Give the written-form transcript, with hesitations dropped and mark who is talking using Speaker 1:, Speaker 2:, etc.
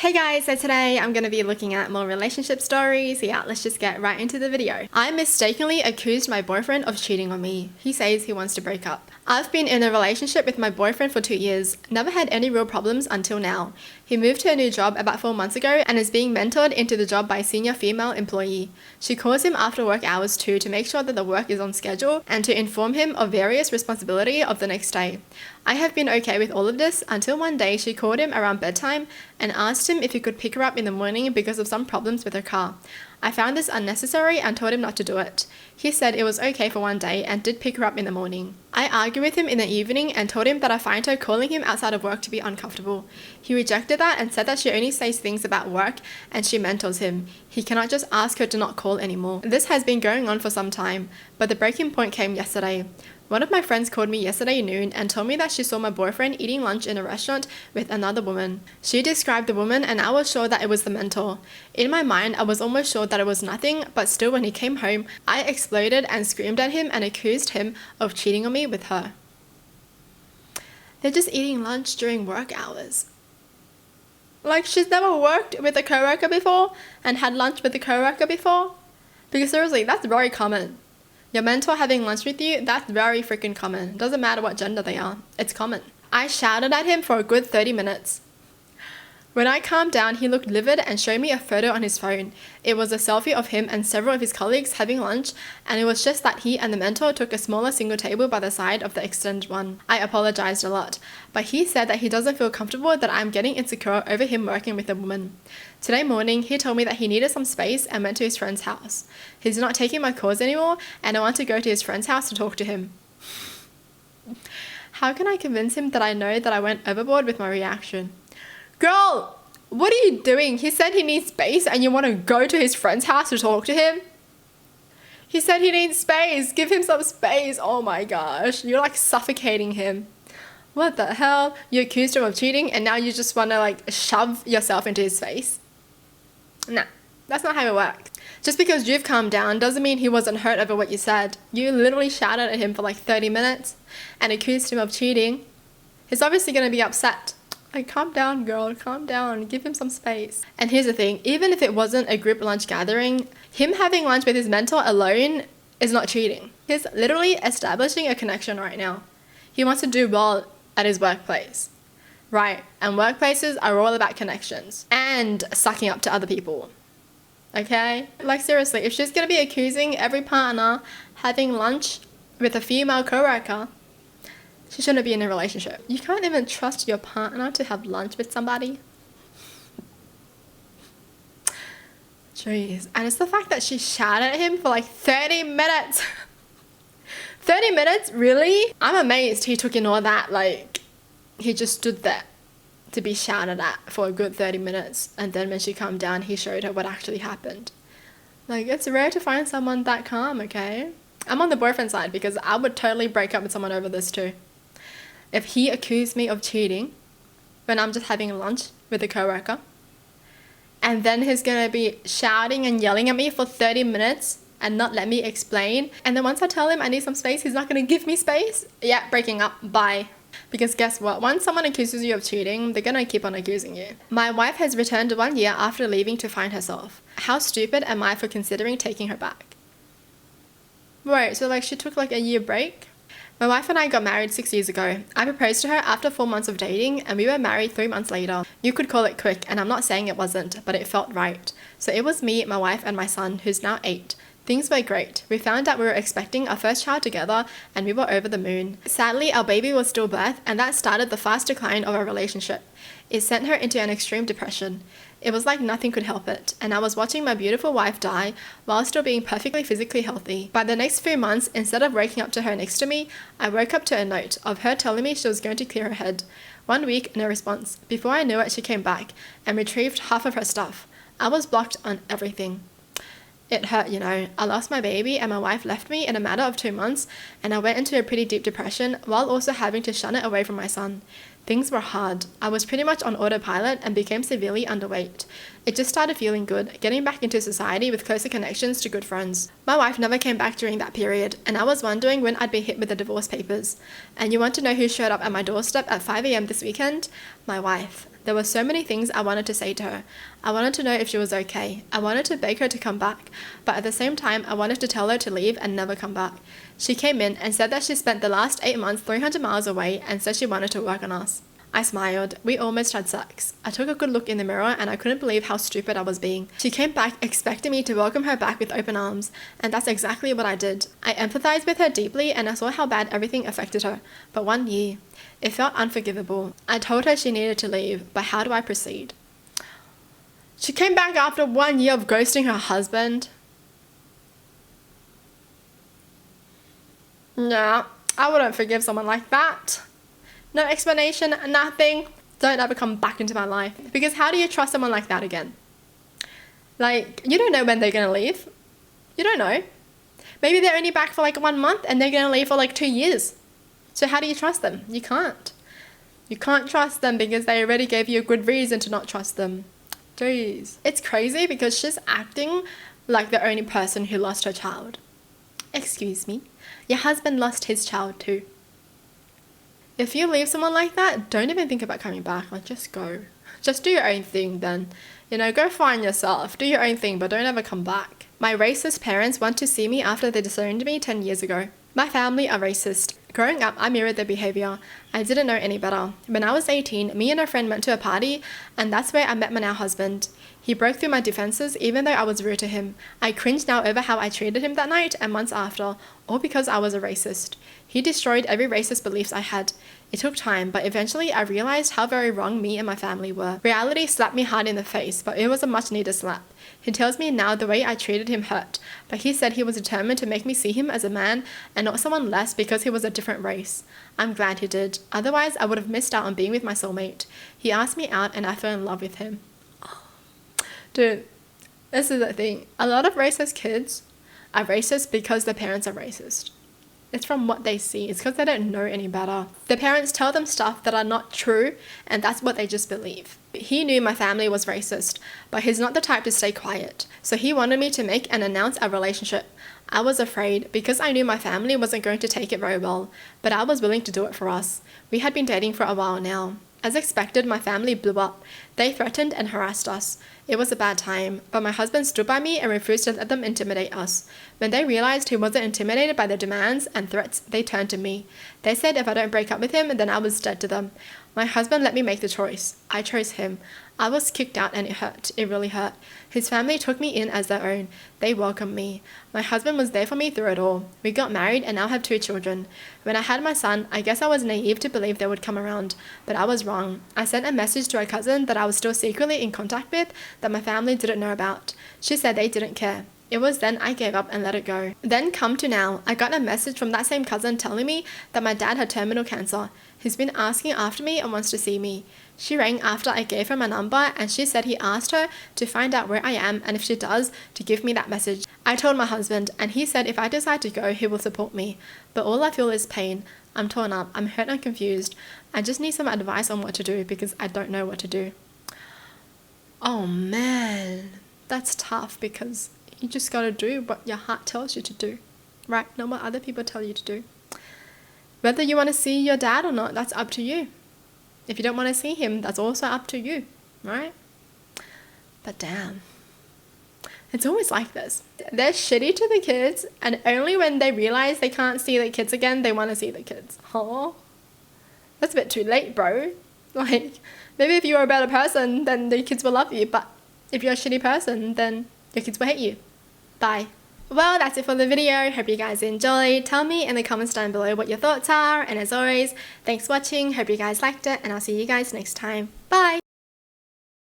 Speaker 1: Hey guys, so today I'm going to be looking at more relationship stories. Yeah, let's just get right into the video. I mistakenly accused my boyfriend of cheating on me. He says he wants to break up. I've been in a relationship with my boyfriend for 2 years. Never had any real problems until now. He moved to a new job about 4 months ago and is being mentored into the job by a senior female employee. She calls him after work hours too to make sure that the work is on schedule and to inform him of various responsibility of the next day. I have been okay with all of this until one day she called him around bedtime and asked him if he could pick her up in the morning because of some problems with her car. I found this unnecessary and told him not to do it. He said it was okay for one day and did pick her up in the morning. I argued with him in the evening and told him that I find her calling him outside of work to be uncomfortable. He rejected that and said that she only says things about work and she mentors him. He cannot just ask her to not call anymore. This has been going on for some time, but the breaking point came yesterday. One of my friends called me yesterday noon and told me that she saw my boyfriend eating lunch in a restaurant with another woman. She described the woman and I was sure that it was the mentor. In my mind, I was almost sure that it was nothing, but still when he came home, I exploded and screamed at him and accused him of cheating on me with her. They're just eating lunch during work hours. Like, she's never worked with a coworker before and had lunch with a coworker before? Because seriously, that's very common. Your mentor having lunch with you, that's very freaking common. Doesn't matter what gender they are, it's common. I shouted at him for a good 30 minutes. When I calmed down, he looked livid and showed me a photo on his phone. It was a selfie of him and several of his colleagues having lunch, and it was just that he and the mentor took a smaller single table by the side of the extended one. I apologized a lot, but he said that he doesn't feel comfortable that I'm getting insecure over him working with a woman. Today morning, he told me that he needed some space and went to his friend's house. He's not taking my calls anymore, and I want to go to his friend's house to talk to him. How can I convince him that I know that I went overboard with my reaction? Girl, what are you doing? He said he needs space and you want to go to his friend's house to talk to him? He said he needs space. Give him some space. Oh my gosh. You're like suffocating him. What the hell? You accused him of cheating and now you just want to like shove yourself into his face? Nah, that's not how it works. Just because you've calmed down doesn't mean he wasn't hurt over what you said. You literally shouted at him for like 30 minutes and accused him of cheating. He's obviously going to be upset. Like, calm down, girl, calm down, give him some space. And here's the thing, even if it wasn't a group lunch gathering, him having lunch with his mentor alone is not cheating. He's literally establishing a connection right now. He wants to do well at his workplace. Right, and workplaces are all about connections and sucking up to other people. Okay? Like, seriously, if she's gonna be accusing every partner having lunch with a female coworker, she shouldn't be in a relationship. You can't even trust your partner to have lunch with somebody. Jeez. And it's the fact that she shouted at him for like 30 minutes. 30 minutes? Really? I'm amazed he took in all that. Like, he just stood there to be shouted at for a good 30 minutes. And then when she calmed down, he showed her what actually happened. Like, it's rare to find someone that calm, okay? I'm on the boyfriend side because I would totally break up with someone over this too. If he accused me of cheating when I'm just having lunch with a coworker, and then he's gonna be shouting and yelling at me for 30 minutes and not let me explain, and then once I tell him I need some space, he's not gonna give me space? Yeah, breaking up, bye. Because guess what? Once someone accuses you of cheating, they're gonna keep on accusing you. My wife has returned 1 year after leaving to find herself. How stupid am I for considering taking her back? Wait, so like she took like a year break? My wife and I got married 6 years ago. I proposed to her after 4 months of dating and we were married 3 months later. You could call it quick and I'm not saying it wasn't, but it felt right. So it was me, my wife and my son, who's now 8. Things were great. We found out we were expecting our first child together and we were over the moon. Sadly, our baby was stillbirth and that started the fast decline of our relationship. It sent her into an extreme depression. It was like nothing could help it, and I was watching my beautiful wife die while still being perfectly physically healthy. By the next few months, instead of waking up to her next to me, I woke up to a note of her telling me she was going to clear her head. 1 week, no response. Before I knew it, she came back and retrieved half of her stuff. I was blocked on everything. It hurt, you know. I lost my baby and my wife left me in a matter of 2 months, and I went into a pretty deep depression while also having to shun it away from my son. Things were hard. I was pretty much on autopilot and became severely underweight. It just started feeling good, getting back into society with closer connections to good friends. My wife never came back during that period, and I was wondering when I'd be hit with the divorce papers. And you want to know who showed up at my doorstep at 5 a.m. this weekend? My wife. There were so many things I wanted to say to her. I wanted to know if she was okay. I wanted to beg her to come back, but at the same time, I wanted to tell her to leave and never come back. She came in and said that she spent the last 8 months 300 miles away and said she wanted to work on us. I smiled. We almost had sex. I took a good look in the mirror and I couldn't believe how stupid I was being. She came back expecting me to welcome her back with open arms, and that's exactly what I did. I empathized with her deeply and I saw how bad everything affected her. But 1 year, it felt unforgivable. I told her she needed to leave, but how do I proceed? She came back after 1 year of ghosting her husband. Nah, I wouldn't forgive someone like that. No explanation, nothing. Don't ever come back into my life. Because how do you trust someone like that again? Like, you don't know when they're gonna leave. You don't know. Maybe they're only back for like 1 month and they're gonna leave for like 2 years. So how do you trust them? You can't. You can't trust them because they already gave you a good reason to not trust them. Jeez. It's crazy because she's acting like the only person who lost her child. Excuse me. Your husband lost his child too. If you leave someone like that, don't even think about coming back. Like, just go. Just do your own thing then. You know, go find yourself. Do your own thing, but don't ever come back. My racist parents want to see me after they disowned me 10 years ago. My family are racist. Growing up, I mirrored their behavior. I didn't know any better. When I was 18, me and a friend went to a party, and that's where I met my now husband. He broke through my defenses even though I was rude to him. I cringe now over how I treated him that night and months after, all because I was a racist. He destroyed every racist beliefs I had. It took time, but eventually I realized how very wrong me and my family were. Reality slapped me hard in the face, but it was a much needed slap. He tells me now the way I treated him hurt, but he said he was determined to make me see him as a man and not someone less because he was a different race. I'm glad he did. Otherwise, I would have missed out on being with my soulmate. He asked me out and I fell in love with him. Dude, this is the thing. A lot of racist kids are racist because their parents are racist. It's from what they see. It's because they don't know any better. Their parents tell them stuff that are not true, and that's what they just believe. He knew my family was racist, but he's not the type to stay quiet. So he wanted me to make and announce our relationship. I was afraid because I knew my family wasn't going to take it very well, but I was willing to do it for us. We had been dating for a while now. As expected, my family blew up. They threatened and harassed us. It was a bad time, but my husband stood by me and refused to let them intimidate us. When they realized he wasn't intimidated by their demands and threats, they turned to me. They said if I don't break up with him, then I was dead to them. My husband let me make the choice. I chose him. I was kicked out and it hurt. It really hurt. His family took me in as their own. They welcomed me. My husband was there for me through it all. We got married and now have 2 children. When I had my son, I guess I was naive to believe they would come around, but I was wrong. I sent a message to a cousin that I was still secretly in contact with that my family didn't know about. She said they didn't care. It was then I gave up and let it go. Then come to now, I got a message from that same cousin telling me that my dad had terminal cancer. He's been asking after me and wants to see me. She rang after I gave her my number and she said he asked her to find out where I am and if she does, to give me that message. I told my husband and he said if I decide to go, he will support me. But all I feel is pain. I'm torn up. I'm hurt and confused. I just need some advice on what to do because I don't know what to do. Oh man, that's tough because you just gotta do what your heart tells you to do, right? Not what other people tell you to do. Whether you want to see your dad or not, that's up to you. If you don't want to see him, that's also up to you, right? But damn, it's always like this. They're shitty to the kids, and only when they realize they can't see their kids again, they want to see the kids. Oh, that's a bit too late, bro. Like, maybe if you were a better person, then the kids will love you, but if you're a shitty person, then your kids will hate you. Bye. Well, that's it for the video. Hope you guys enjoyed. Tell me in the comments down below what your thoughts are. And as always, thanks for watching. Hope you guys liked it. And I'll see you guys next time. Bye.